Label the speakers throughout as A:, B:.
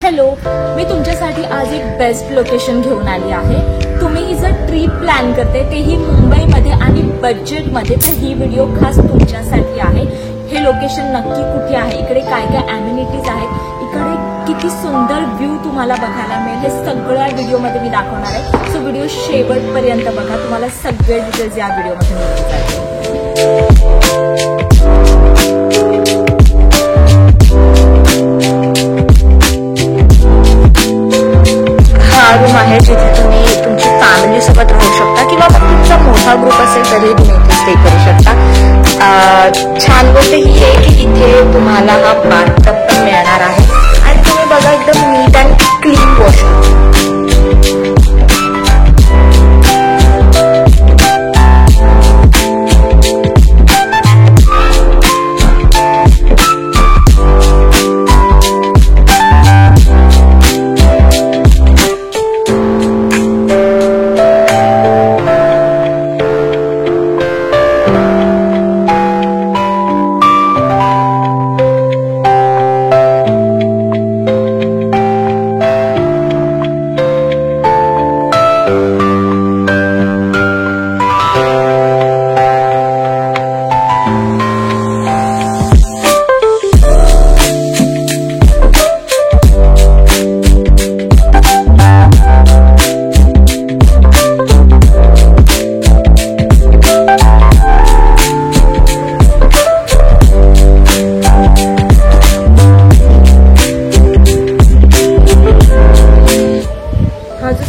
A: Hello, मी तुमच्यासाठी आज एक बेस्ट लोकेशन घेऊन आली आहे। तुम्ही जर ट्रिप प्लॅन करते तेही मुंबईमध्ये आणि बजेटमध्ये, तर ही व्हिडिओ खास तुमच्यासाठी आहे। हे लोकेशन नक्की कुठे आहे, इकडे काय काय अम्युनिटीज आहेत, इकडे किती सुंदर व्ह्यू तुम्हाला बघायला मिळेल, हे सगळ्या व्हिडिओमध्ये मी दाखवणार आहे। सो व्हिडिओ शेवटपर्यंत बघा, तुम्हाला सगळे डिटेल्स या व्हिडिओमध्ये मिळून जातील। रूम आहे जिथे तुम्ही तुमची फॅमिली सोबत राहू शकता किंवा मग तुमचा मोठा ग्रुप असेल तरी तुम्ही इथे स्टे करू शकता। छान गोष्ट ही आहे की इथे तुम्हाला हा बाथटब पण मिळणार आहे आणि तुम्ही बघा एकदम नीट अँड क्लीन वॉशरूम।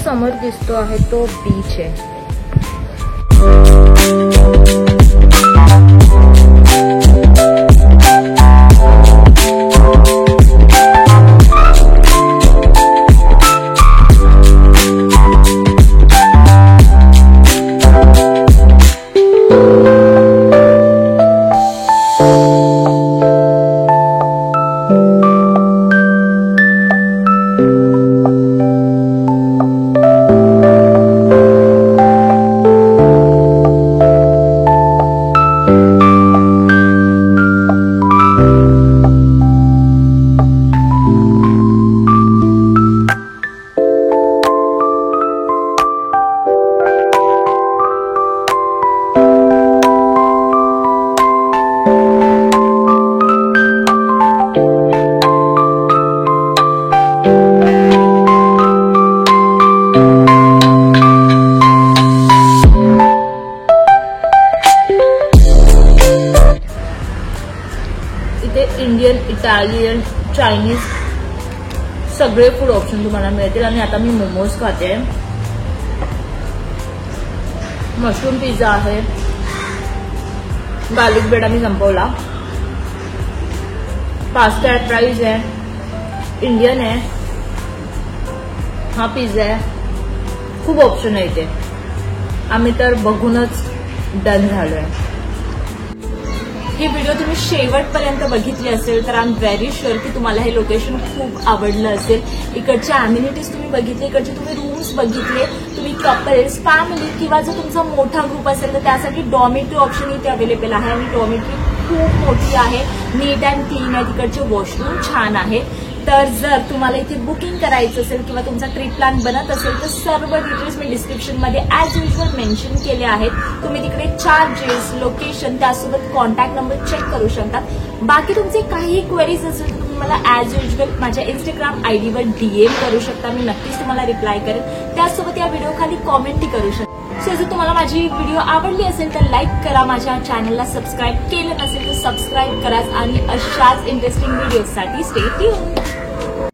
A: समोर दिसतो आहे तो बीच आहे। इंडियन, इटालियन, चायनीज सगळे फूड ऑप्शन तुम्हाला मिळतील। आणि आता मी मोमोज खाते। मशरूम पिझ्झा आहे, गार्लिक ब्रेड आम्ही संपवला, पास्ता एट फ्राईज आहे, इंडियन आहे, हा पिझ्झा आहे, खूप ऑप्शन आहे इथे। आम्ही तर बघूनच डन झालोय। ही व्हिडिओ तुम्ही शेवटपर्यंत बघितली असेल तर आय एम व्हेरी शुअर की तुम्हाला हे लोकेशन खूप आवडलं असेल। इकडच्या अम्युनिटीज तुम्ही बघितले, इकडचे तुम्ही रूम्स बघितले, तुम्ही कपल्स, फॅमिली किंवा जर तुमचा मोठा ग्रुप असेल तर त्यासाठी डॉर्मेटरी ऑप्शन इथे अवेलेबल आहे आणि डॉर्मेटरी खूप मोठी आहे, नीट अँड क्लीन आहे, तिकडचे वॉशरूम छान आहे। तर जर तुम्हाला इथे बुकिंग करायचं असेल किंवा तुमचा ट्रिप प्लॅन बनत असेल तर सर्व डिटेल्स मी डिस्क्रिप्शनमध्ये ॲज युजल मेन्शन केले आहेत। तुम्ही तिकडे चार्जेस, लोकेशन त्यासोबत कॉन्टॅक्ट नंबर चेक करू शकता। बाकी तुमचे काही क्वेरीज असेल तर तुम्ही मला ॲज युजल माझ्या इंस्टाग्राम ID वर DM करू शकता, मी नक्कीच तुम्हाला रिप्लाय करेन। त्यासोबत या व्हिडिओ खाली कॉमेंटही करू शकता। सो जर तुम्हाला माझी व्हिडिओ आवडली असेल तर लाईक करा, माझ्या चॅनलला सबस्क्राईब केलं नसेल तर सबस्क्राईब करा आणि अशाच इंटरेस्टिंग व्हिडिओसाठी स्टे ट्यून्ड।